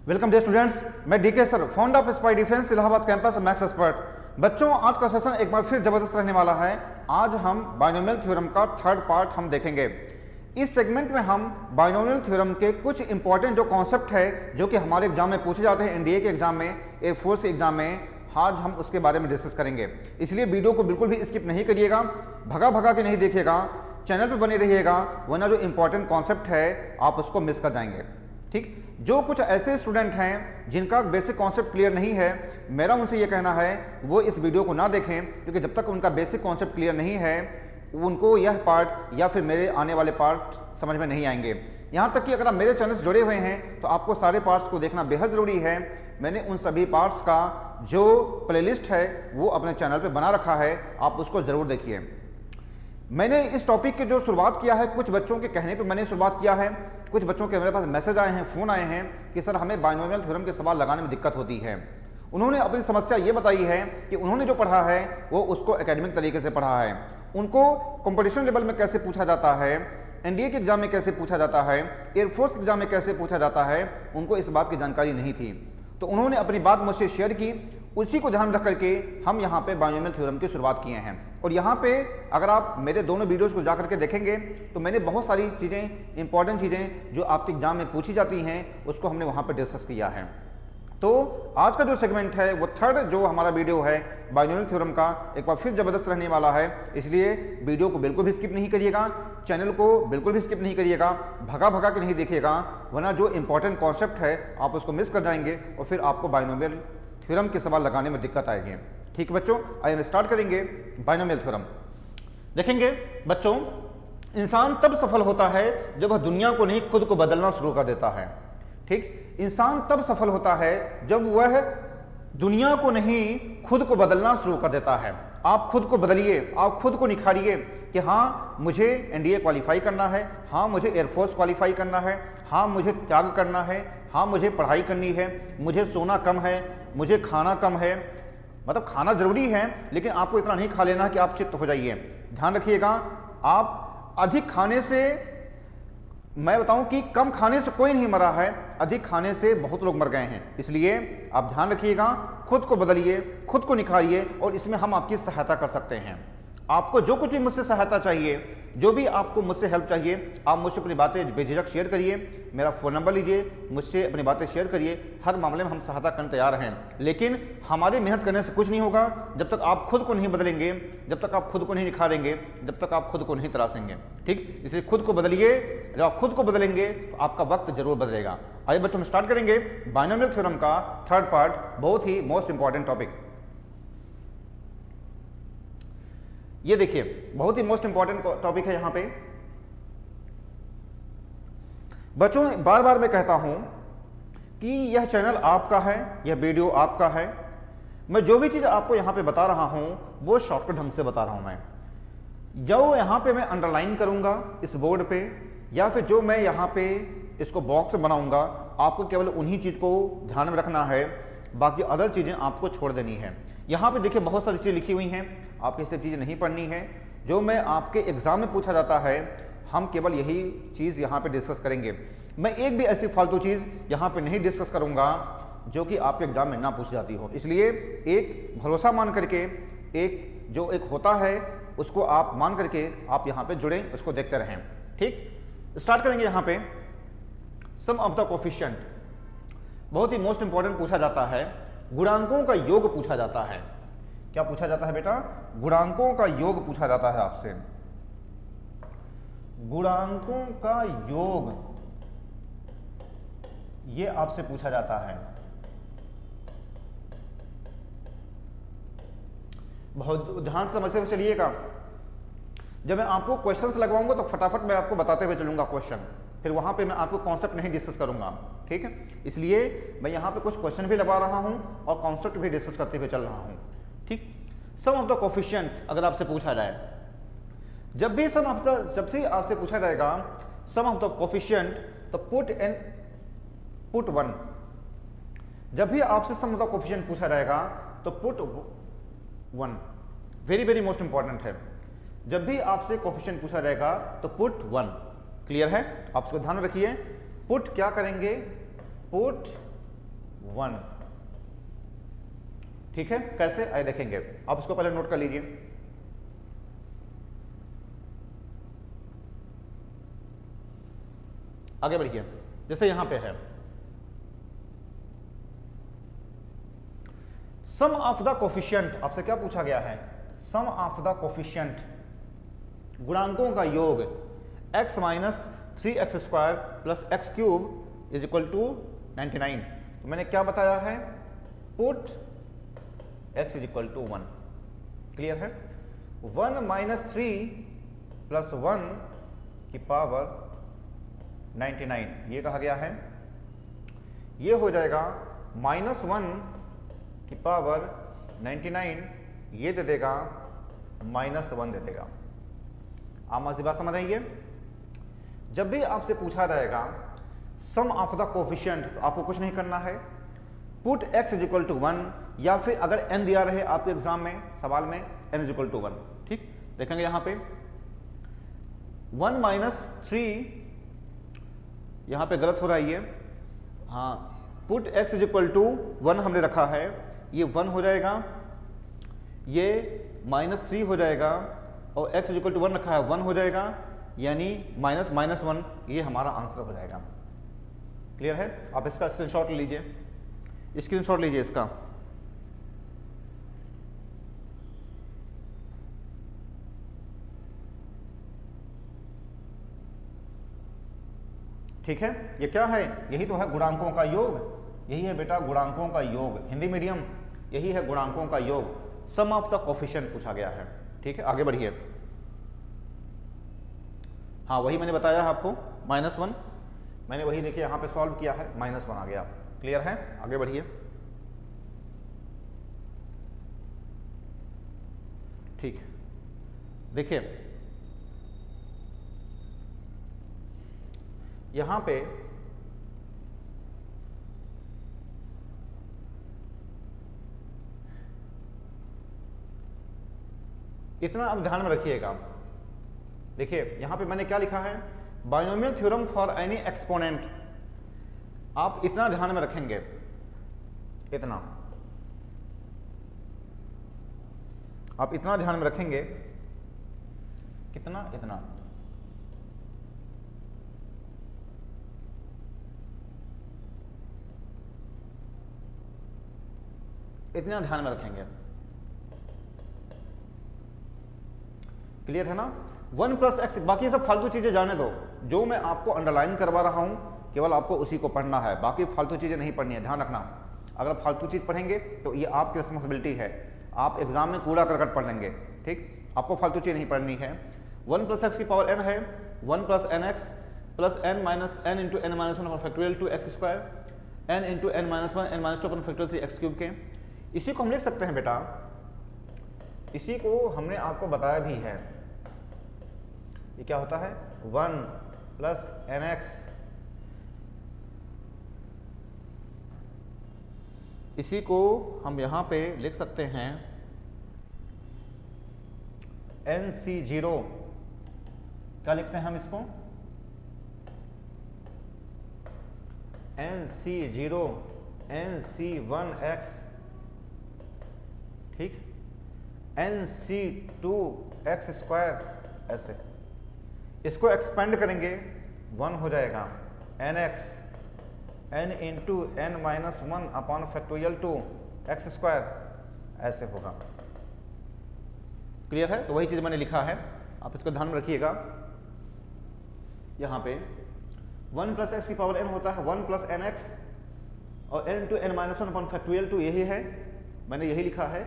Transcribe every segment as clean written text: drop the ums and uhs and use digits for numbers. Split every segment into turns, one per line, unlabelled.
Welcome dear students, मैं DK sir, founder of Spy Defence Allahabad campus maths expert. बच्चों, आज का सेशन एक बार फिर जबरदस्त रहने वाला है। आज हम बाइनोमियल थ्योरम का थर्ड पार्ट हम देखेंगे। इस सेगमेंट में हम बाइनोमियल थ्योरम के कुछ इंपॉर्टेंट जो कॉन्सेप्ट है जो कि हमारे एग्जाम में पूछे जाते हैं, एनडीए के एग्जाम में, एयरफोर्स के एग्जाम में, आज हम उसके बारे में डिस्कस करेंगे। इसलिए वीडियो को बिल्कुल भी स्किप नहीं करिएगा, भगा भगा के नहीं देखिएगा, चैनल पर बने रहिएगा, वरना जो इंपॉर्टेंट कॉन्सेप्ट है आप उसको मिस कर जाएंगे। ठीक, जो कुछ ऐसे स्टूडेंट हैं जिनका बेसिक कॉन्सेप्ट क्लियर नहीं है, मेरा उनसे ये कहना है वो इस वीडियो को ना देखें, क्योंकि जब तक उनका बेसिक कॉन्सेप्ट क्लियर नहीं है उनको यह पार्ट या फिर मेरे आने वाले पार्ट समझ में नहीं आएंगे। यहाँ तक कि अगर आप मेरे चैनल से जुड़े हुए हैं तो आपको सारे पार्ट्स को देखना बेहद ज़रूरी है। मैंने उन सभी पार्ट्स का जो प्लेलिस्ट है वो अपने चैनल पर बना रखा है, आप उसको ज़रूर देखिए। मैंने इस टॉपिक की जो शुरुआत किया है, कुछ बच्चों के कहने पे मैंने शुरुआत किया है, कुछ बच्चों के मेरे पास मैसेज आए हैं, फ़ोन आए हैं कि सर हमें बाइनोमियल थ्योरम के सवाल लगाने में दिक्कत होती है। उन्होंने अपनी समस्या ये बताई है कि उन्होंने जो पढ़ा है वो उसको एकेडमिक तरीके से पढ़ा है, उनको कंपटीशन लेवल में कैसे पूछा जाता है, एनडीए के एग्जाम में कैसे पूछा जाता है, एयरफोर्स के एग्जाम में कैसे पूछा जाता है, उनको इस बात की जानकारी नहीं थी। तो उन्होंने अपनी बात मुझसे शेयर की, उसी को ध्यान रख करके हम यहाँ पे बाइनोमियल थ्योरम की शुरुआत किए हैं। और यहाँ पे अगर आप मेरे दोनों वीडियोस को जा करके देखेंगे तो मैंने बहुत सारी चीज़ें, इंपॉर्टेंट चीज़ें जो आपके एग्जाम में पूछी जाती हैं उसको हमने वहाँ पे डिस्कस किया है। तो आज का जो सेगमेंट है वो थर्ड जो हमारा वीडियो है बाइनोमियल थ्योरम का, एक बार फिर ज़बरदस्त रहने वाला है। इसलिए वीडियो को बिल्कुल भी स्किप नहीं करिएगा, चैनल को बिल्कुल भी स्किप नहीं करिएगा, भगा भगा के नहीं देखिएगा, वरना जो इंपॉर्टेंट कॉन्सेप्ट है आप उसको मिस कर जाएंगे और फिर आपको बाइनोमियल थ्योरम के सवाल लगाने में दिक्कत आएगी। ठीक है बच्चों, आइए हम स्टार्ट करेंगे बाइनोमियल थ्योरम। देखेंगे बच्चों, इंसान तब सफल होता है जब वह दुनिया को नहीं खुद को बदलना शुरू कर देता है। ठीक, इंसान तब सफल होता है जब वह दुनिया को नहीं खुद को बदलना शुरू कर देता है। आप खुद को बदलिए, आप खुद को निखारिए कि हाँ मुझे एनडीए क्वालिफाई करना है, हाँ मुझे एयरफोर्स क्वालिफाई करना है, हाँ मुझे त्याग करना है, हाँ मुझे पढ़ाई करनी है, मुझे सोना कम है, मुझे खाना कम है। मतलब खाना जरूरी है लेकिन आपको इतना नहीं खा लेना कि आप चित्त हो जाइए। ध्यान रखिएगा, आप अधिक खाने से, मैं बताऊं कि कम खाने से कोई नहीं मरा है, अधिक खाने से बहुत लोग मर गए हैं। इसलिए आप ध्यान रखिएगा, खुद को बदलिए, खुद को निखारिए और इसमें हम आपकी सहायता कर सकते हैं। आपको जो कुछ भी मुझसे सहायता चाहिए, जो भी आपको मुझसे हेल्प चाहिए, आप मुझसे अपनी बातें बेझिझक शेयर करिए। मेरा फ़ोन नंबर लीजिए, मुझसे अपनी बातें शेयर करिए। हर मामले में हम सहायता करने तैयार हैं, लेकिन हमारी मेहनत करने से कुछ नहीं होगा जब तक आप खुद को नहीं बदलेंगे, जब तक आप खुद को नहीं निखारेंगे, जब तक आप खुद को नहीं तराशेंगे। ठीक, इसलिए खुद को बदलिए। जब आप खुद को बदलेंगे तो आपका वक्त जरूर बदलेगा। आइए बच्चों, हम स्टार्ट करेंगे बाइनोमियल थ्योरम का थर्ड पार्ट, बहुत ही मोस्ट इंपॉर्टेंट टॉपिक। ये देखिए, बहुत ही मोस्ट इंपॉर्टेंट टॉपिक है। यहाँ पे बच्चों, बार बार मैं कहता हूं कि यह चैनल आपका है, यह वीडियो आपका है। मैं जो भी चीज आपको यहाँ पे बता रहा हूं वो शॉर्टकट ढंग से बता रहा हूं। मैं जो यहाँ पे मैं अंडरलाइन करूंगा इस बोर्ड पे, या फिर जो मैं यहाँ पे इसको बॉक्स में बनाऊंगा, आपको केवल उन्हीं चीज को ध्यान में रखना है, बाकी अदर चीजें आपको छोड़ देनी है। यहाँ पे देखिए बहुत सारी चीजें लिखी हुई हैं, आपको ये चीज़ें नहीं पढ़नी है। जो मैं आपके एग्जाम में पूछा जाता है हम केवल यही चीज़ यहाँ पे डिस्कस करेंगे। मैं एक भी ऐसी फालतू चीज़ यहाँ पे नहीं डिस्कस करूँगा जो कि आपके एग्जाम में ना पूछी जाती हो। इसलिए एक भरोसा मान करके, एक जो एक होता है उसको आप मान करके आप यहाँ पे जुड़ें, उसको देखते रहें। ठीक, स्टार्ट करेंगे। यहाँ पे सम ऑफ द कोफिशिएंट बहुत ही मोस्ट इंपॉर्टेंट पूछा जाता है। गुणांकों का योग पूछा जाता है। क्या पूछा जाता है बेटा? गुणांकों का योग पूछा जाता है आपसे। गुणांकों का योग ये आपसे पूछा जाता है। बहुत ध्यान से समझते हुए चलिएगा। जब मैं आपको क्वेश्चंस लगवाऊंगा तो फटाफट मैं आपको बताते हुए चलूंगा क्वेश्चन, फिर वहां पे मैं आपको कॉन्सेप्ट नहीं डिस्कस करूंगा। ठीक है, इसलिए मैं यहां पे कुछ क्वेश्चन भी लगा रहा हूं और कॉन्सेप्ट भी डिस्कस करते हुए चल रहा हूं। ठीक, सम ऑफ द कोफिशिएंट अगर आपसे पूछा जाए, जब भी जब से आपसे पूछा जाएगा सम ऑफ द कोफिशिएंट, तो पुट 1। जब भी आपसे सम ऑफ द कोफिशिएंट पूछा जाएगा तो put 1। Very very most important है। जब भी आपसे कोफिशिएंट पूछा जाएगा तो पुट 1। क्लियर है? आप इसको ध्यान रखिए। पुट क्या करेंगे? पुट 1। ठीक है, कैसे आए देखेंगे। आप इसको पहले नोट कर लीजिए। आगे बढ़िए, जैसे यहां पे है सम ऑफ द कोफिशिएंट, आपसे क्या पूछा गया है, सम ऑफ द कोफिशिएंट, गुणांकों का योग x minus 3x² plus x³ is equal to 99। तो मैंने क्या बताया है, put x is equal to 1। Clear है। 1 माइनस 3 प्लस 1 की पावर 99 ये कहा गया है। ये हो जाएगा -1 की पावर 99, ये दे देगा -1 दे देगा। आप मज़े बात समझ रही है। जब भी आपसे पूछा रहेगा सम ऑफ द कोफिशिएंट, तो आपको कुछ नहीं करना है, put x is equal to 1, या फिर अगर n दिया रहे आपके एग्जाम में सवाल में n इज इक्वल टू 1। ठीक, देखेंगे यहां पे 1 माइनस 3, यहां पे गलत हो रहा है ये, हाँ, put x is equal to 1 हमने रखा है, ये 1 हो जाएगा, ये -3 हो जाएगा, और x इज इक्वल टू 1 रखा है 1 हो जाएगा, यानी -1 ये हमारा आंसर हो जाएगा। क्लियर है। आप इसका स्क्रीनशॉट लीजिए, स्क्रीनशॉट लीजिए इसका। ठीक है, ये क्या है, यही तो है गुणांकों का योग, यही है बेटा गुणांकों का योग, हिंदी मीडियम, यही है गुणांकों का योग, सम ऑफ द कोफिशिएंट पूछा गया है। ठीक है, आगे बढ़िए। हाँ, वही मैंने बताया आपको, -1, मैंने वही देखिए यहाँ पे सॉल्व किया है, -1 आ गया। क्लियर है, आगे बढ़िए। ठीक, देखिए यहां पे इतना अब ध्यान में रखिएगा। देखिए यहां पे मैंने क्या लिखा है, binomial theorem for any exponent. आप इतना ध्यान में रखेंगे, इतना आप इतना ध्यान में रखेंगे, कितना, इतना, इतना ध्यान में रखेंगे। क्लियर है ना। 1 प्लस एक्स, बाकी सब फालतू चीजें जाने दो, जो मैं आपको अंडरलाइन करवा रहा हूं केवल आपको उसी को पढ़ना है, बाकी फालतू चीजें नहीं पढ़नी है, ध्यान रखना। अगर फालतू चीज पढ़ेंगे तो ये आपकी रिस्पॉन्सिबिलिटी है, आप एग्जाम में कूड़ा करकट पढ़ लेंगे। ठीक, आपको फालतू चीज नहीं पढ़नी है। 1 प्लस एक्स की पावर n है, 1 plus n x plus n minus n into n minus 1 factorial 2x², n into n minus 1 n minus 2 factorial 3x³ के। इसी को हम लिख सकते हैं बेटा, इसी को हमने आपको बताया भी है, ये क्या होता है, 1 प्लस एन एक्स, इसी को हम यहां पे लिख सकते हैं NC0, क्या लिखते हैं हम इसको, NC0 NC1x, ठीक, NC2x², ऐसे इसको एक्सपेंड करेंगे, 1 हो जाएगा nx n into n minus 1 upon factorial 2x², ऐसे होगा। क्लियर है। तो वही चीज मैंने लिखा है, आप इसको ध्यान में रखिएगा। यहां पे 1 प्लस एक्स की पावर n होता है 1 प्लस एन एक्स, और n into n minus 1 upon factorial 2 यही है, मैंने यही लिखा है,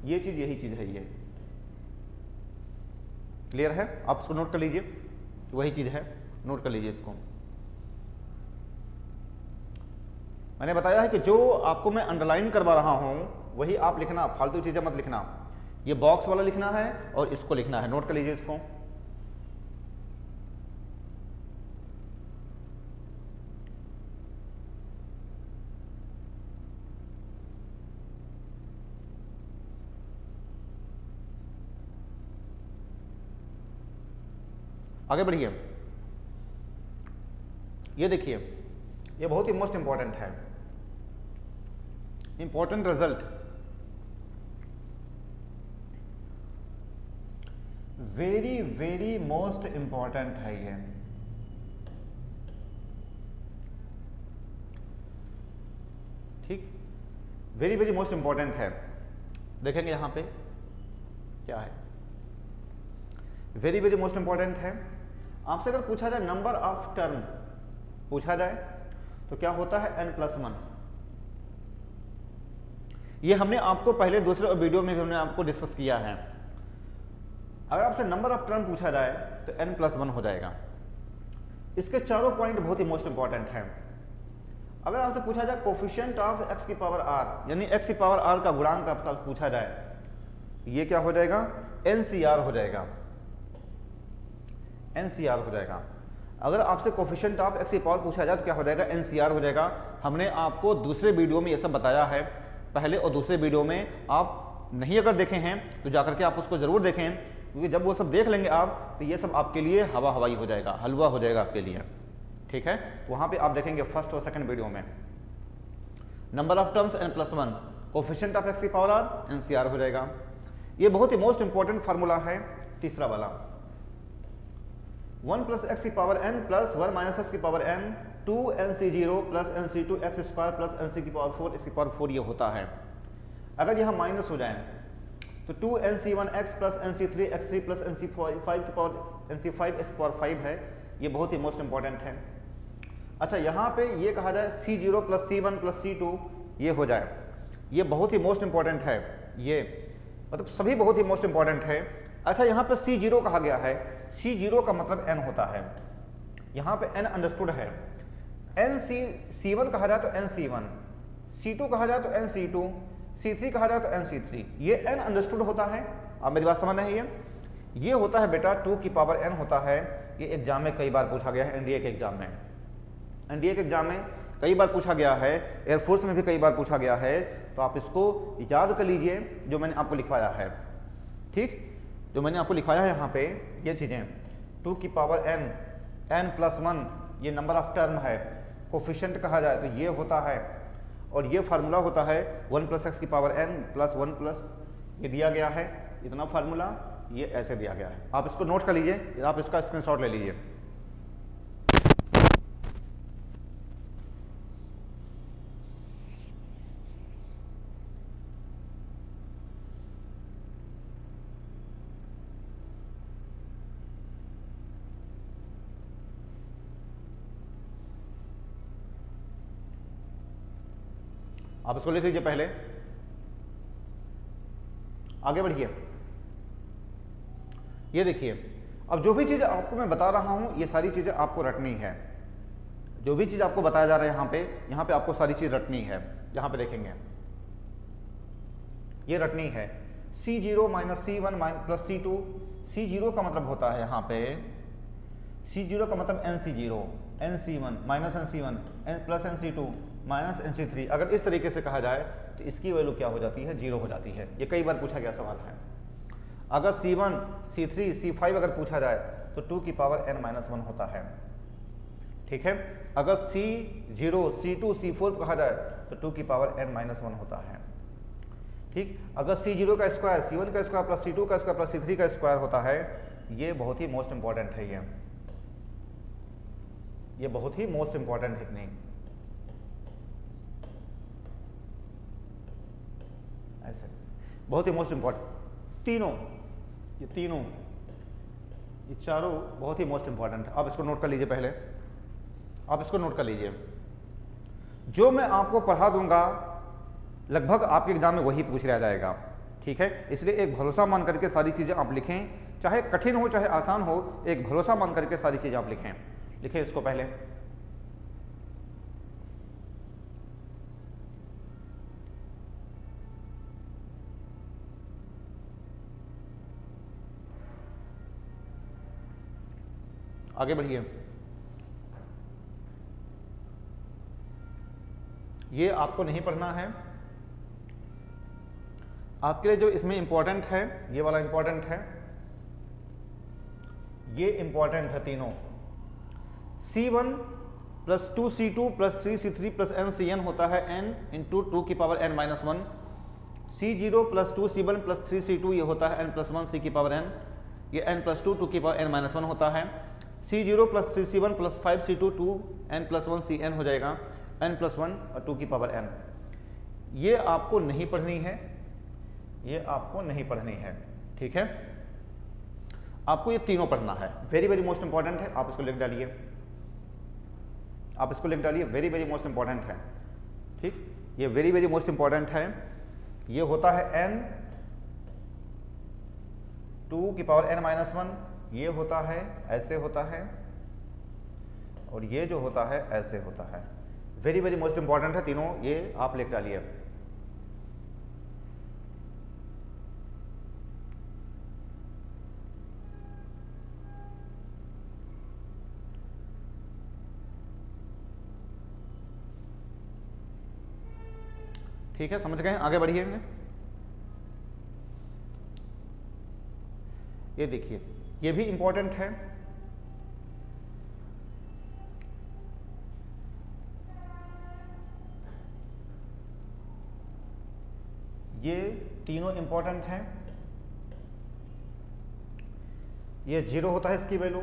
ये चीज यही चीज है ये। क्लियर है, आप इसको नोट कर लीजिए, वही चीज है, नोट कर लीजिए इसको। मैंने बताया है कि जो आपको मैं अंडरलाइन करवा रहा हूं वही आप लिखना, फालतू चीजें मत लिखना। ये बॉक्स वाला लिखना है और इसको लिखना है, नोट कर लीजिए इसको। आगे बढ़िए, ये देखिए, ये बहुत ही मोस्ट इंपॉर्टेंट है। Important result, very very most important है ये। ठीक, वेरी वेरी मोस्ट इंपॉर्टेंट है। देखेंगे यहां पे क्या है, वेरी वेरी मोस्ट इंपॉर्टेंट है। आपसे अगर पूछा जाए नंबर ऑफ टर्म पूछा जाए तो क्या होता है n+1। ये हमने आपको पहले दूसरे वीडियो में भी हमने आपको डिस्कस किया है। अगर आपसे नंबर ऑफ टर्म पूछा जाए तो n+1 हो जाएगा। इसके चारों पॉइंट बहुत ही मोस्ट इंपॉर्टेंट हैं। अगर आपसे पूछा जाए कोफिशिएंट ऑफ x की पावर r, यानी x की पावर r का गुणांक आपसे पूछा जाए, ये क्या हो जाएगा, NCR हो जाएगा, NCR हो जाएगा। अगर आपसे कोफिशिएंट ऑफ x की पावर पूछा जाए तो क्या हो जाएगा, NCR हो जाएगा। हमने आपको दूसरे वीडियो में ये सब बताया है, पहले और दूसरे वीडियो में। आप नहीं अगर देखे हैं तो जाकर के आप उसको जरूर देखें, क्योंकि जब वो सब देख लेंगे आप तो ये सब आपके लिए हवा हवाई हो जाएगा, हलवा हो जाएगा आपके लिए। ठीक है, वहां पे आप देखेंगे फर्स्ट और सेकंड वीडियो में। Number of terms n+1, coefficient of x की पावर r, NCR हो जाएगा। ये बहुत ही मोस्ट इंपॉर्टेंट फार्मूला है तीसरा वाला, 1 + x की पावर n + 1 - x की power n 2nc0 + nc2 x² + nc की पावर 4 x की पावर 4 ये होता है। अगर यहां माइनस हो जाए तो 2nc1x + nc3x3 + nc5 की पावर nc5 x की पावर 5 है। ये बहुत ही मोस्ट इंपॉर्टेंट है। अच्छा, यहां पे ये कहा जाए c0 + c1 + c2 ये हो जाए, ये बहुत ही मोस्ट इंपॉर्टेंट है। ये मतलब सभी बहुत ही मोस्ट इंपॉर्टेंट है। अच्छा, यहाँ पे c0 कहा गया है, c0 का मतलब n होता है, यहाँ पे n अंडरस्टूड है। c1 कहा जाए तो nc1, c2 कहा जाए तो nc2, c3 कहा जाए तो nc3, ये n अंडरस्टूड होता है। आप मेरी बात समझ रहे हैं? ये होता है बेटा 2 की पावर n होता है। ये एग्जाम में कई बार पूछा गया है, एनडीए के एग्जाम में, एनडीए के एग्जाम में कई बार पूछा गया है, एयरफोर्स में भी कई बार पूछा गया है। तो आप इसको याद कर लीजिए जो मैंने आपको लिखवाया है। ठीक, जो मैंने आपको लिखवाया है यहाँ पे ये चीजें, 2 की पावर n, n+1 ये नंबर ऑफ टर्म है। कोफिशिएंट कहा जाए तो ये होता है, और ये फार्मूला होता है 1 + x की पावर n + 1 ये दिया गया है, इतना फार्मूला ये ऐसे दिया गया है। आप इसको नोट कर लीजिए, आप इसका स्क्रीनशॉट ले लीजिए। आप इसको लिख लीजिए पहले, आगे बढ़िए। ये देखिए, अब जो भी चीज आपको मैं बता रहा हूं ये सारी चीजें आपको रटनी है। जो भी चीज आपको बताया जा रहा है यहाँ पे आपको सारी चीज रटनी है। यहाँ पे देखेंगे ये रटनी है, c0 - c1 + c2। c0 का मतलब होता है यहाँ पे, c0 का मतलब nc0, nc1 - nc1 + nc2 - nc3। अगर इस तरीके से कहा जाए तो इसकी वैल्यू क्या हो जाती है, 0 हो जाती है। ये कई बार पूछा गया सवाल है। अगर c1 c3 c5 अगर पूछा जाए तो 2 की पावर n-1 होता है। ठीक है, अगर c0 c2 c4 कहा जाए तो 2 की पावर n-1 होता है। ठीक, अगर c0 का स्क्वायर c1 का स्क्वायर + c2 का स्क्वायर + c3 का स्क्वायर होता है। ये बहुत ही मोस्ट इंपॉर्टेंट है। ये बहुत ही मोस्ट इंपॉर्टेंट है कि नहीं, ऐसे बहुत ही मोस्ट इंपॉर्टेंट। ये चारों बहुत ही मोस्ट इंपॉर्टेंट है। आप इसको नोट कर लीजिए पहले, आप इसको नोट कर लीजिए। जो मैं आपको पढ़ा दूंगा लगभग आपके एग्जाम में वही पूछ लिया जाएगा। ठीक है, इसलिए एक भरोसा मान करके सारी चीजें आप लिखें, चाहे कठिन हो चाहे आसान हो, एक भरोसा मान करके सारी चीजें आप लिखें। लिखें इसको पहले। आगे बढ़िए। ये आपको नहीं पढ़ना है, आपके लिए जो इसमें इंपॉर्टेंट है ये वाला इंपॉर्टेंट है, ये इंपॉर्टेंट है तीनों। c1 plus 2c2 plus 3c3 plus ncn होता है n इंटू 2 की power n minus 1। c0 plus 2c1 plus 3c2 ये होता है n प्लस 1 c की पावर n, ये n प्लस 2 2 की पावर n माइनस 1 होता है। c0 plus 3c1 plus 5c2 2 n plus 1 cn हो जाएगा n प्लस 1 और 2 की पावर n। ये आपको नहीं पढ़नी है, ये आपको नहीं पढ़नी है, ठीक है। आपको ये तीनों पढ़ना है, वेरी वेरी मोस्ट इंपॉर्टेंट है, आप इसको लिख डालिए, आप इसको लिख डालिए, वेरी वेरी मोस्ट इंपॉर्टेंट है, ठीक। ये वेरी वेरी मोस्ट इंपॉर्टेंट है। ये होता है n 2 की पावर n माइनस 1, ये होता है ऐसे होता है, और ये जो होता है ऐसे होता है। वेरी वेरी मोस्ट इंपॉर्टेंट है तीनों, ये आप लिख डालिए। ठीक है, समझ गए, आगे बढ़िए। ये देखिए, ये भी इंपॉर्टेंट है। ये तीनों इंपॉर्टेंट हैं। ये 0 होता है इसकी वैल्यू।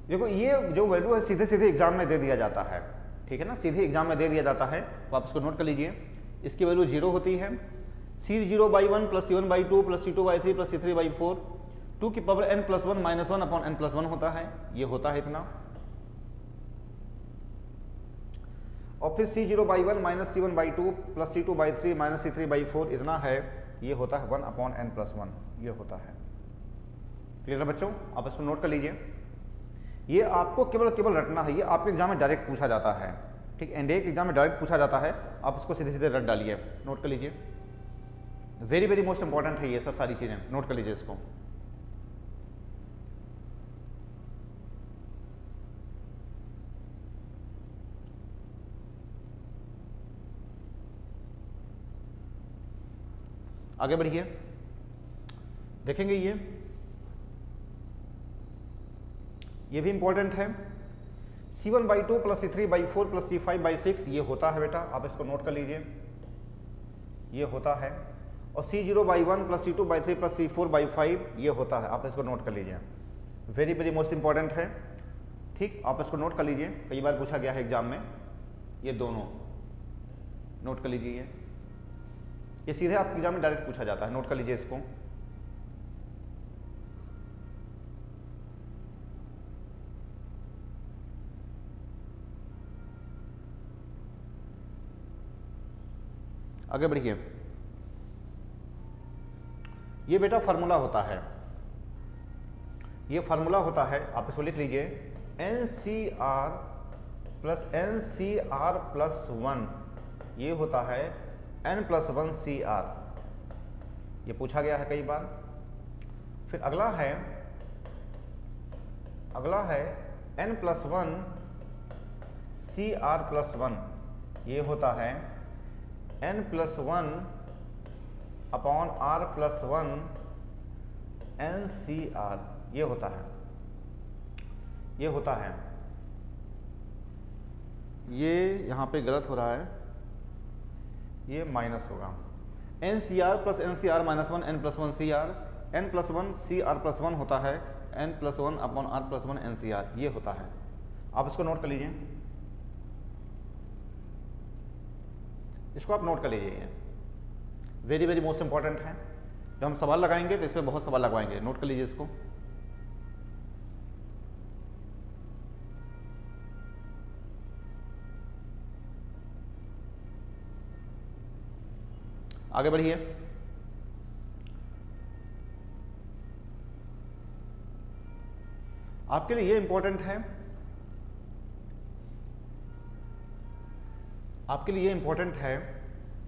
देखो ये जो वैल्यू है सीधे सीधे एग्जाम में दे दिया जाता है, ठीक है ना, सीधे एग्जाम में दे दिया जाता है, तो आप इसको नोट कर लीजिए। इसकी वैल्यू 0 होती है। c0/1 plus c1/2 plus c2/3 plus c3/4 2 की power n plus 1 minus 1 upon n plus 1 होता है, ये होता है इतना। और फिर c0/1 minus c1/2 plus c2/3 minus c3/4 इतना है, ये होता है 1 अपॉन n प्लस 1, ये होता है। क्लियर है बच्चों, आप इसको नोट कर लीजिए। ये आपको केवल रटना है, ये आपके एग्जाम में डायरेक्ट पूछा जाता है, ठीक। एंड एक एग्जाम में डायरेक्ट पूछा जाता है, आप इसको सीधे सीधे रट डालिए, नोट कर लीजिए। वेरी वेरी मोस्ट इंपॉर्टेंट है ये सब सारी चीजें, नोट कर लीजिए इसको। आगे बढ़िए, देखेंगे ये भी इंपॉर्टेंट है। c1/2 plus c3/4 plus c5/6 ये होता है बेटा, आप इसको नोट कर लीजिए, ये होता है। और c0/1 plus c2/3 plus c4/5 ये होता है, आप इसको नोट कर लीजिए। वेरी वेरी मोस्ट इंपॉर्टेंट है, ठीक, आप इसको नोट कर लीजिए, कई बार पूछा गया है एग्जाम में, ये दोनों नोट कर लीजिए। ये सीधे आपके एग्जाम में डायरेक्ट पूछा जाता है, नोट कर लीजिए इसको। आगे बढ़िए, ये बेटा फार्मूला होता है, ये फार्मूला होता है, आप इसको लिख लीजिए। NCR प्लस NCR प्लस 1 ये होता है n प्लस 1 CR, ये पूछा गया है कई बार। फिर अगला है n प्लस 1 CR प्लस 1, ये होता है n plus 1 upon R plus 1 NCR, ये होता है, ये होता है। ये यहाँ पे गलत हो रहा है, ये माइनस होगा। NCR plus NCR minus 1 n plus 1 CR, n plus 1 CR plus 1 होता है n plus 1 upon R plus 1 NCR, ये होता है। आप इसको नोट कर लीजिए, इसको आप नोट कर लीजिए, वेरी वेरी मोस्ट इंपॉर्टेंट है। जब हम सवाल लगाएंगे तो इस पर बहुत सवाल लगवाएंगे, नोट कर लीजिए इसको। आगे बढ़िए, आपके लिए ये इंपॉर्टेंट है, आपके लिए ये इंपॉर्टेंट है,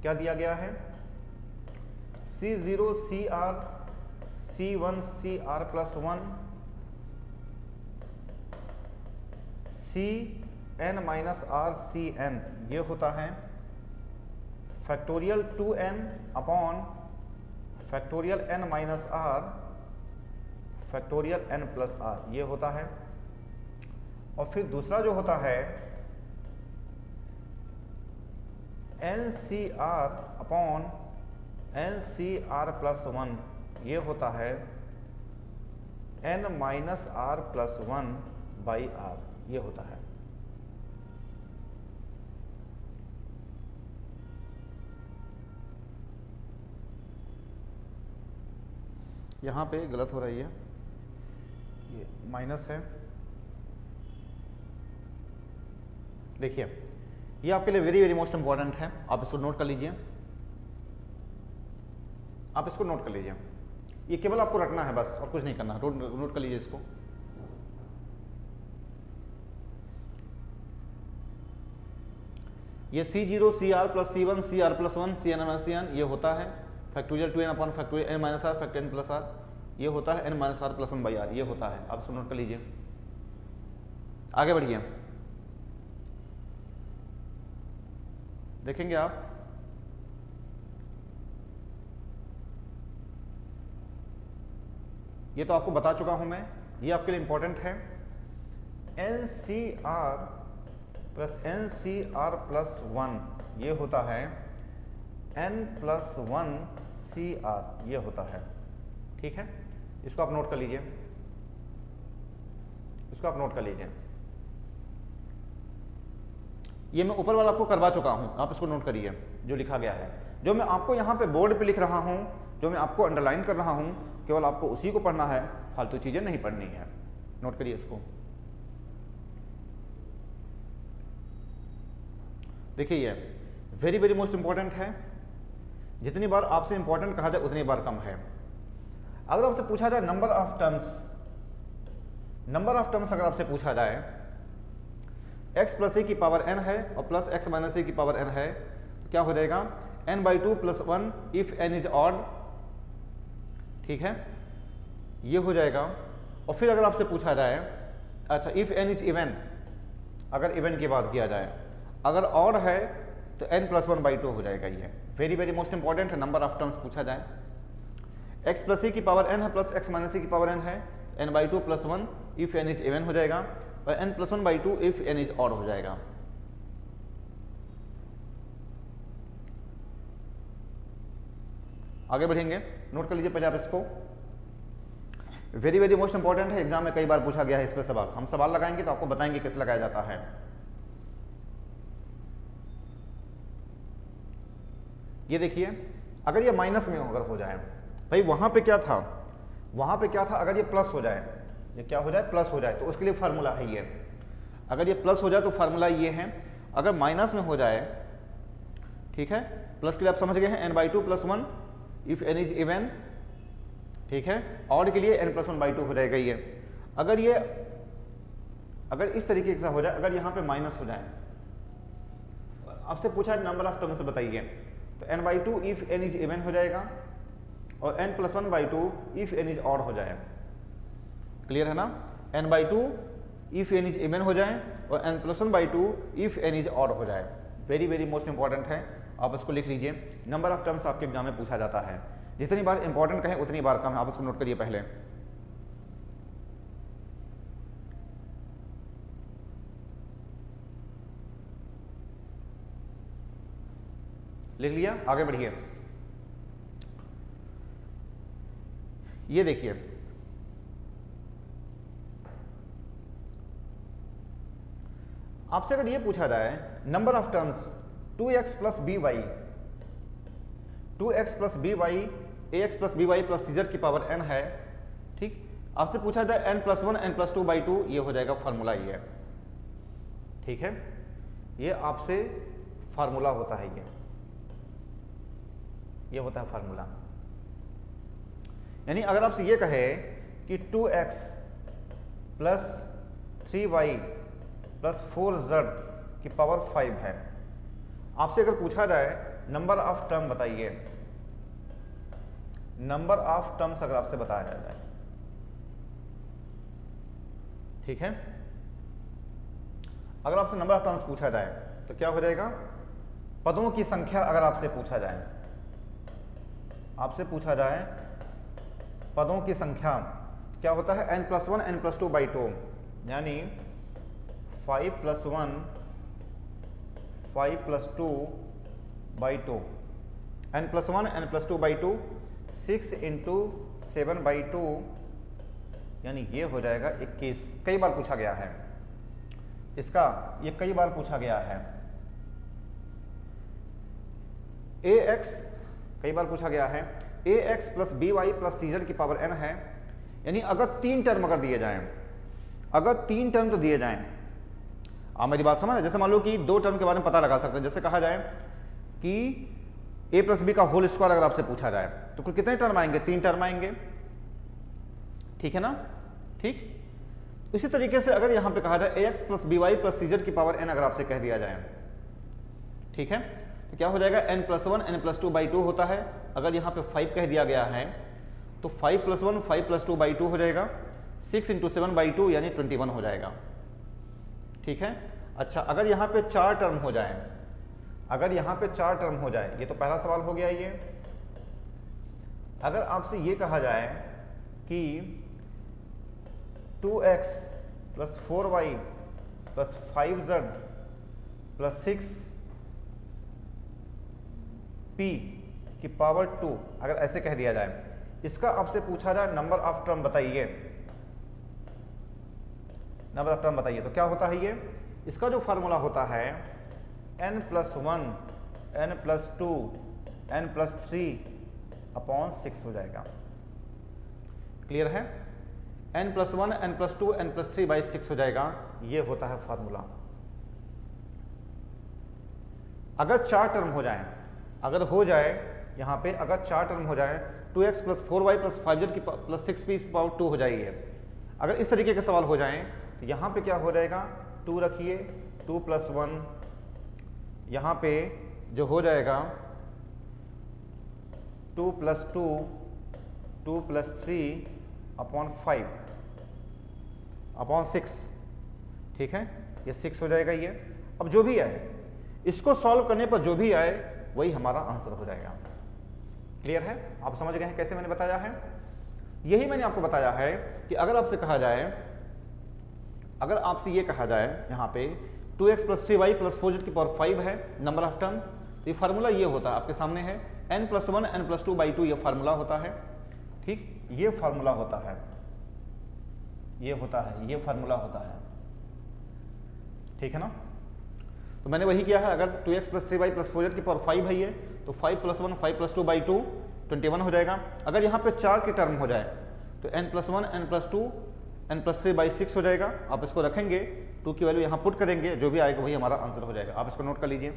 क्या दिया गया है, C0 CR C1 CR plus 1 CN minus R CN, ये होता है factorial 2n upon factorial n minus r factorial n plus r, ये होता है। और फिर दूसरा जो होता है NCR अपॉन NCR प्लस 1, ये होता है N minus R plus 1 by R, ये होता है। यहाँ पे गलत हो रही है, ये माइनस है। देखिए ये आपके लिए वेरी वेरी मोस्ट इंपॉर्टेंट है, आप इसको नोट कर लीजिए, आप इसको नोट कर लीजिए, ये केवल आपको रखना है बस और कुछ नहीं करना। नोट कर लीजिए इसको। ये C0 CR plus C1 CR plus 1 CN minus CN, ये होता है factorial 2n upon factorial n minus r factor n plus r, ये होता है n minus r plus 1 by r, ये होता है। आप इसको नोट कर लीजिए, आगे बढ़िए। देखेंगे आप ये तो आपको बता चुका हूं मैं, ये आपके लिए इंपॉर्टेंट है। NCR प्लस NCR प्लस 1, ये होता है N प्लस 1 CR, ये होता है। ठीक है, इसको आप नोट कर लीजिए, इसको आप नोट कर लीजिए। ये मैं ऊपर वाला आपको करवा चुका हूं, आप इसको नोट करिए जो लिखा गया है। जो मैं आपको यहां पे बोर्ड पे लिख रहा हूं, जो मैं आपको अंडरलाइन कर रहा हूं, केवल आपको उसी को पढ़ना है, फालतू चीजें नहीं पढ़नी है। नोट करिए इसको। देखिए ये वेरी वेरी मोस्ट इंपॉर्टेंट है, जितनी बार आपसे इंपॉर्टेंट कहा जाए उतनी बार कम है। अगर आपसे पूछा जाए नंबर ऑफ टर्म्स अगर आपसे पूछा जाए x प्लस ए की पावर n है और प्लस x माइनस ए की पावर n है, तो क्या हो जाएगा n/2 plus 1 if n is odd. ठीक है, ये हो जाएगा। और फिर अगर आपसे पूछा जाए अच्छा इफ n इज इवन, अगर इवन की बात किया जाए, अगर ऑड है तो n प्लस 1/2 हो जाएगा। ये वेरी वेरी मोस्ट इंपॉर्टेंट है, नंबर ऑफ टर्म्स पूछा जाए। x प्लस ए की पावर n है प्लस x माइनस ए की पावर n है, n/2 plus 1 if n is even हो जाएगा और n plus 1/2 if n is odd हो जाएगा। आगे बढ़ेंगे, नोट कर लीजिए पहले आप इसको। वेरी वेरी मोस्ट इंपॉर्टेंट है, एग्जाम में कई बार पूछा गया है इस पे सवाल। हम सवाल लगाएंगे तो आपको बताएंगे किस लगाया जाता है। ये देखिए, अगर ये माइनस में अगर हो जाए, भाई वहां पे क्या था, वहां पे क्या था, अगर ये प्लस हो जाए, ये क्या हो जाए, प्लस हो जाए, तो उसके लिए फार्मूला है ये। अगर ये प्लस हो जाए तो फार्मूला ये है, अगर माइनस में हो जाए, ठीक है, प्लस के लिए आप समझ गए हैं n/2 plus 1 if n is even. ठीक है, ऑड के लिए n प्लस 1/2 हो जाएगा ये। अगर इस तरीके से हो जाए, अगर यहाँ पे माइनस हो जाए, आपसे पूछा नंबर ऑफ टर्म से बताइए, तो n/2 if n is even हो जाएगा और n plus 1/2 if n is odd हो जाए। क्लियर है ना, n/2 if n is even हो जाए और n plus 1/2 if n is odd हो जाए। वेरी वेरी मोस्ट इंपॉर्टेंट है, आप इसको लिख लीजिए। नंबर ऑफ टर्म्स आपके एग्जाम में पूछा जाता है, जितनी बार इंपॉर्टेंट कहें उतनी बार कम है, आप इसको नोट करिए पहले। लिख लिया, आगे बढ़िए। ये देखिए, आपसे अगर ये पूछा जाए number of terms 2x plus b y, 2x plus b y, ax plus b y plus cz की पावर n है। ठीक, आपसे पूछा जाए n प्लस 1 n प्लस 2/2, ये हो जाएगा फार्मूला ये। ठीक है, ये आपसे फार्मूला होता है, ये होता है फार्मूला। यानी अगर आपसे ये कहे कि 2x plus 3y plus 4z की पावर 5 है, आपसे अगर पूछा जाए नंबर ऑफ टर्म बताइए, नंबर ऑफ टर्म्स अगर आपसे बताया जाए, ठीक है, अगर आपसे नंबर ऑफ टर्म्स पूछा जाए तो क्या हो जाएगा, पदों की संख्या अगर आपसे पूछा जाए, आपसे पूछा जाए पदों की संख्या क्या होता है, n प्लस 1 n प्लस 2/2, यानी 5 + 1 5 + 2 by 2 n + 1 n + 2 by 2 6 × 7 by 2 यानी ये हो जाएगा 21। कई बार पूछा गया है इसका, ये कई बार पूछा गया है। ax कई बार पूछा गया है, ax + by + cz की पावर n है, यानी अगर 3 टर्म अगर दिए जाएं, अगर 3 टर्म तो दिए जाएं, आप मेरी बात समझ रहे? जैसे मान लो कि 2 टर्म के बारे में पता लगा सकते हैं। जैसे कहा जाए कि a + b का होल स्क्वायर अगर आपसे पूछा जाए तो कुल कितने टर्म आएंगे? 3 टर्म आएंगे, ठीक है ना? ठीक। इसी तरीके से अगर यहां पे कहा जाए ax + by + cz की पावर n अगर आपसे कह दिया जाए, ठीक है, तो क्या हो जाएगा? n + 1 n + 2 by 2 होता है। अगर यहां पे 5 कह दिया गया है तो 5 + 1 5 + 2 by 2 हो जाएगा, 6 × 7 by 2 यानी 21 हो जाएगा, ठीक है। अच्छा, अगर यहाँ पे 4 टर्म हो जाए, अगर यहाँ पे 4 टर्म हो जाए, ये तो पहला सवाल हो गया। ये अगर आपसे ये कहा जाए कि 2x + 4y + 5z + 6p की पावर 2 अगर ऐसे कह दिया जाए, इसका आपसे पूछा जाए नंबर ऑफ टर्म बताइए, नंबर ऑफ टर्म बताइए, तो क्या होता है? ये इसका जो फार्मूला होता है n + 1 n + 2 n + 3/6 हो जाएगा। क्लियर है? n + 1 n + 2 n + 3/6 हो जाएगा। ये होता है फार्मूला। अगर 4 टर्म हो जाए, अगर हो जाए यहाँ पे, अगर 4 टर्म हो जाए, 2x + 4y + 5z + 6p की पावर 2 हो जाएगी। अगर इस तरीके के सवाल हो जाएं तो यहाँ पे क्या हो जाएगा? 2 रखिए, 2 + 1, यहाँ पे जो हो जाएगा 2 + 2 2 + 3/5/6, ठीक है, ये 6 हो जाएगा। ये अब जो भी आए, इसको सॉल्व करने पर जो भी आए वही हमारा आंसर हो जाएगा। क्लियर है? आप समझ गए हैं कैसे मैंने बताया है? यही मैंने आपको बताया है कि अगर आपसे कहा जाए, अगर आपसे ये कहा जाए यहाँ पे 2x + 3y + 4z की पावर 5 है नंबर ऑफ टर्म, तो ये फार्मूला ये होता है, आपके सामने है n + 1 n + 2 by 2 ये फार्मूला होता है, ठीक, ये फार्मूला होता है, ये होता है, ये फार्मूला होता है, ठीक है ना? तो मैंने वही किया है। अगर 2x + 3y + 4z की पावर 5 है ये, तो 5 + 1 5 + 2 by 2 21 हो जाएगा। अगर यहाँ पे 4 की टर्म हो जाए तो n + 1 n + 2 n + 3/6 हो जाएगा। आप इसको रखेंगे, 2 की वैल्यू यहाँ पुट करेंगे, जो भी आएगा वही हमारा आंसर हो जाएगा। आप इसको नोट कर लीजिए,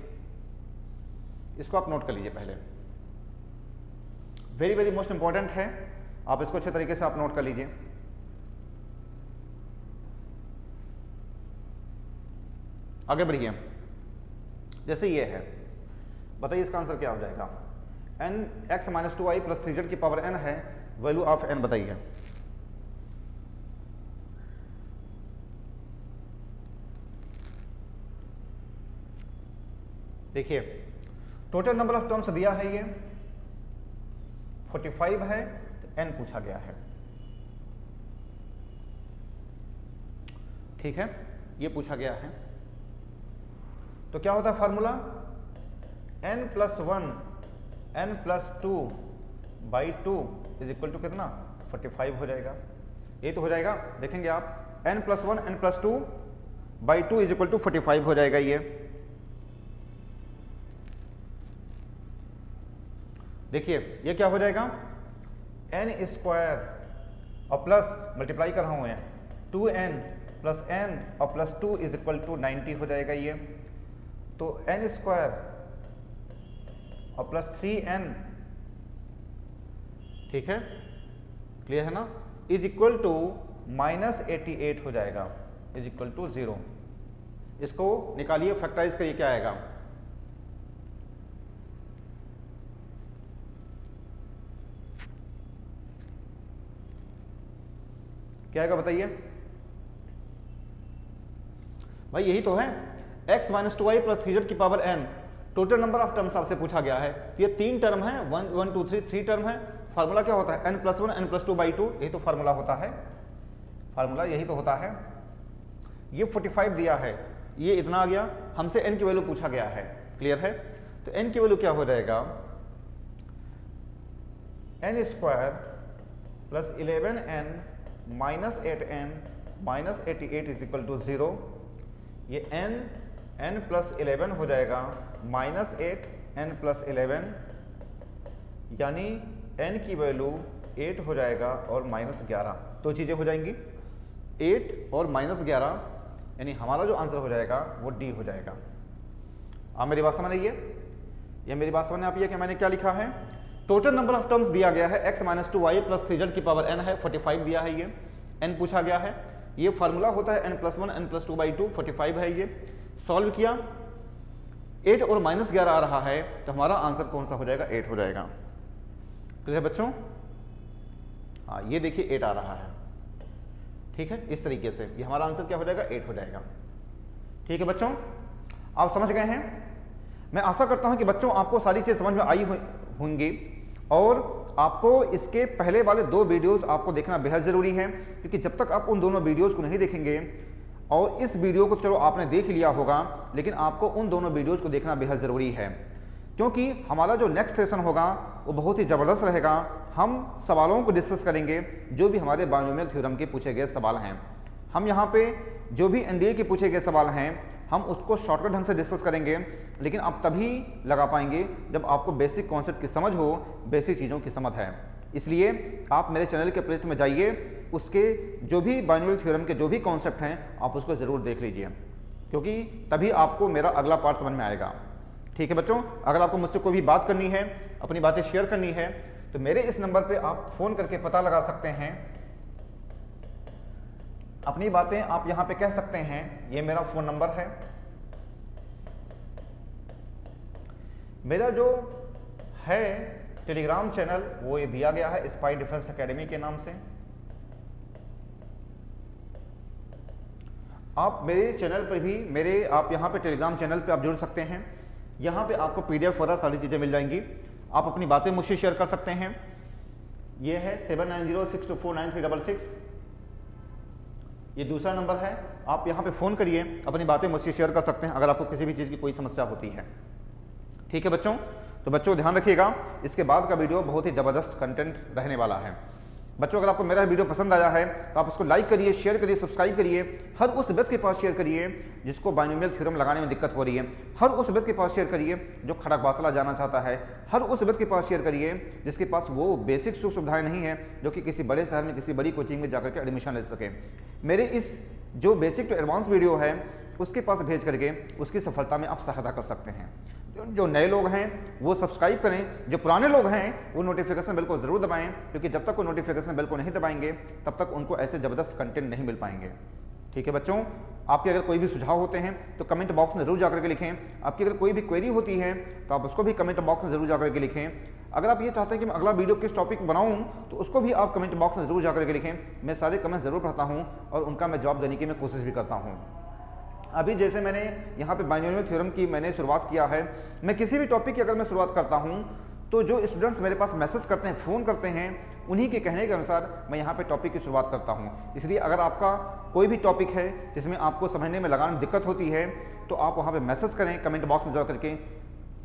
इसको आप नोट कर लीजिए पहले, वेरी वेरी मोस्ट इंपॉर्टेंट है, आप इसको अच्छे तरीके से आप नोट कर लीजिए। आगे बढ़िए, जैसे ये है, बताइए इसका आंसर क्या हो जाएगा? x - 2y + 3z की पावर n है, वैल्यू ऑफ n बताइए। देखिए, टोटल नंबर ऑफ टर्म्स दिया है, ये 45 है, तो n पूछा गया है, ठीक है, ये पूछा गया है। तो क्या होता है फार्मूला? n + 1 n + 2 by 2 = कितना? 45 हो जाएगा। ये तो हो जाएगा, देखेंगे आप, n + 1 n + 2 by 2 = 45 हो जाएगा। ये देखिए, ये क्या हो जाएगा? n² और प्लस मल्टीप्लाई कर रहा हूं मैं, 2n + n और +2 = 90 हो जाएगा। ये तो n² और +3n, ठीक है, क्लियर है ना, = -88 हो जाएगा, = 0। इसको निकालिए, फैक्टराइज करिए, क्या आएगा? क्या आएगा बताइए भाई? यही तो है, x - 2y + 3z की power n, total number of terms आपसे पूछा गया है। ये 3 टर्म है, 1 1 2 3 टर्म है। फार्मूला क्या होता है? n + 1 n + 2 by 2, यही तो फार्मूला होता है, फार्मूला यही तो होता है। ये 45 दिया है, ये इतना आ गया, हमसे n की वैल्यू पूछा गया है, क्लियर है। तो n की वैल्यू क्या हो जाएगा, n square plus 11n minus 8n minus 88 is equal to 0। ये n प्लस 11 हो जाएगा माइनस 8 n प्लस 11, यानी n की वैल्यू 8 हो जाएगा और माइनस 11, दो चीज़ें हो जाएंगी, 8 और माइनस 11, यानी हमारा जो आंसर हो जाएगा वो डी हो जाएगा। आप मेरी बात समझ रही है, ये मेरी बात समझ आप, ये कि मैंने क्या लिखा है, टोटल नंबर ऑफ टर्म्स दिया गया है x minus 2y plus 3z की पावर n है, 45 दिया है, ये n पूछा गया है, ये फार्मूला होता है n प्लस 1 n प्लस 2/2, 45 है, ये सॉल्व किया, 8 और माइनस 11 आ रहा है, तो हमारा आंसर कौन सा हो जाएगा, 8 हो जाएगा। क्लियर है बच्चों, हाँ ये देखिए 8 आ रहा है, ठीक है, इस तरीके से ये हमारा आंसर क्या हो जाएगा, 8 हो जाएगा। ठीक है बच्चों, आप समझ गए हैं। मैं आशा करता हूं कि बच्चों आपको सारी चीज़ समझ में आई होंगी और आपको इसके पहले वाले 2 वीडियोस आपको देखना बेहद ज़रूरी है, क्योंकि जब तक आप उन दोनों वीडियोस को नहीं देखेंगे, और इस वीडियो को चलो आपने देख लिया होगा, लेकिन आपको उन दोनों वीडियोस को देखना बेहद ज़रूरी है, क्योंकि हमारा जो नेक्स्ट सेशन होगा वो बहुत ही ज़बरदस्त रहेगा। हम सवालों को डिस्कस करेंगे जो भी हमारे बायनोमियल थ्योरम के पूछे गए सवाल हैं। हम यहाँ पे जो भी एनडीए के पूछे गए सवाल हैं हम उसको शॉर्टकट ढंग से डिस्कस करेंगे, लेकिन आप तभी लगा पाएंगे जब आपको बेसिक कॉन्सेप्ट की समझ हो, बेसिक चीज़ों की समझ है। इसलिए आप मेरे चैनल के प्लेलिस्ट में जाइए, उसके जो भी बायनोमियल थ्योरम के जो भी कॉन्सेप्ट हैं आप उसको ज़रूर देख लीजिए, क्योंकि तभी आपको मेरा अगला पार्ट समझ में आएगा। ठीक है बच्चों, अगर आपको मुझसे कोई भी बात करनी है, अपनी बातें शेयर करनी है, तो मेरे इस नंबर पे आप फ़ोन करके पता लगा सकते हैं, अपनी बातें आप यहाँ पे कह सकते हैं। ये मेरा फ़ोन नंबर है। मेरा जो है टेलीग्राम चैनल वो ये दिया गया है स्पाई डिफेंस एकेडमी के नाम से। आप मेरे चैनल पर भी आप यहाँ पे टेलीग्राम चैनल पे आप जुड़ सकते हैं। यहाँ पे आपको PDF वगैरह सारी चीज़ें मिल जाएंगी। आप अपनी बातें मुझसे शेयर कर सकते हैं। ये है 7906249366, ये दूसरा नंबर है। आप यहाँ पे फ़ोन करिए, अपनी बातें मुझसे शेयर कर सकते हैं अगर आपको किसी भी चीज़ की कोई समस्या होती है। ठीक है बच्चों, तो बच्चों ध्यान रखिएगा, इसके बाद का वीडियो बहुत ही ज़बरदस्त कंटेंट रहने वाला है। बच्चों अगर आपको मेरा वीडियो पसंद आया है तो आप उसको लाइक करिए, शेयर करिए, सब्सक्राइब करिए। हर उस व्यक्ति के पास शेयर करिए जिसको बायनोमियल थ्योरम लगाने में दिक्कत हो रही है। हर उस व्यक्ति के पास शेयर करिए जो खड़क बासला जाना चाहता है। हर उस व्यक्ति के पास शेयर करिए जिसके पास वो बेसिक सुख सुविधाएं नहीं है, जो कि किसी बड़े शहर में किसी बड़ी कोचिंग में जाकर के एडमिशन ले सके। मेरे इस जो बेसिक टू एडवांस वीडियो है उसके पास भेज करके उसकी सफलता में आप सहायता कर सकते हैं। जो नए लोग हैं वो सब्सक्राइब करें, जो पुराने लोग हैं वो नोटिफिकेशन बेल को ज़रूर दबाएं, क्योंकि जब तक वो नोटिफिकेशन बेल को नहीं दबाएंगे तब तक उनको ऐसे ज़बरदस्त कंटेंट नहीं मिल पाएंगे। ठीक है बच्चों, आपके अगर कोई भी सुझाव होते हैं तो कमेंट बॉक्स में ज़रूर जाकर के लिखें। आपकी अगर कोई भी क्वेरी होती है तो आप उसको भी कमेंट बॉक्स में ज़रूर जाकर के लिखें। अगर आप ये चाहते हैं कि मैं अगला वीडियो किस टॉपिक बनाऊं तो उसको भी आप कमेंट बॉक्स में ज़रूर जाकर के लिखें। मैं सारे कमेंट ज़रूर पढ़ता हूँ और उनका मैं जवाब देने की मैं कोशिश भी करता हूँ। अभी जैसे मैंने यहाँ पे बायनोमियल थ्योरम की मैंने शुरुआत किया है, मैं किसी भी टॉपिक की अगर मैं शुरुआत करता हूँ तो जो स्टूडेंट्स मेरे पास मैसेज करते हैं, फ़ोन करते हैं, उन्हीं के कहने के अनुसार मैं यहाँ पे टॉपिक की शुरुआत करता हूँ। इसलिए अगर आपका कोई भी टॉपिक है जिसमें आपको समझने में लगाने में दिक्कत होती है तो आप वहाँ पर मैसेज करें, कमेंट बॉक्स में जा करके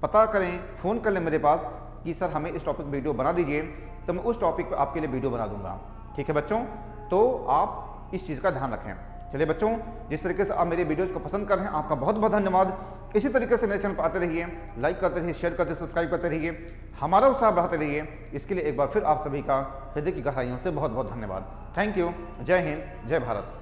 पता करें, फ़ोन कर लें मेरे पास कि सर हमें इस टॉपिक वीडियो बना दीजिए, तो मैं उस टॉपिक पर आपके लिए वीडियो बना दूँगा। ठीक है बच्चों, तो आप इस चीज़ का ध्यान रखें। चलिए बच्चों, जिस तरीके से आप मेरे वीडियोज़ को पसंद कर रहे हैं आपका बहुत बहुत धन्यवाद। इसी तरीके से मेरे चैनल पर आते रहिए, लाइक करते रहिए, शेयर करते, सब्सक्राइब करते रहिए, हमारा उत्साह बढ़ाते रहिए। इसके लिए एक बार फिर आप सभी का हृदय की गहराइयों से बहुत बहुत धन्यवाद। Thank you. जय हिंद, जय भारत।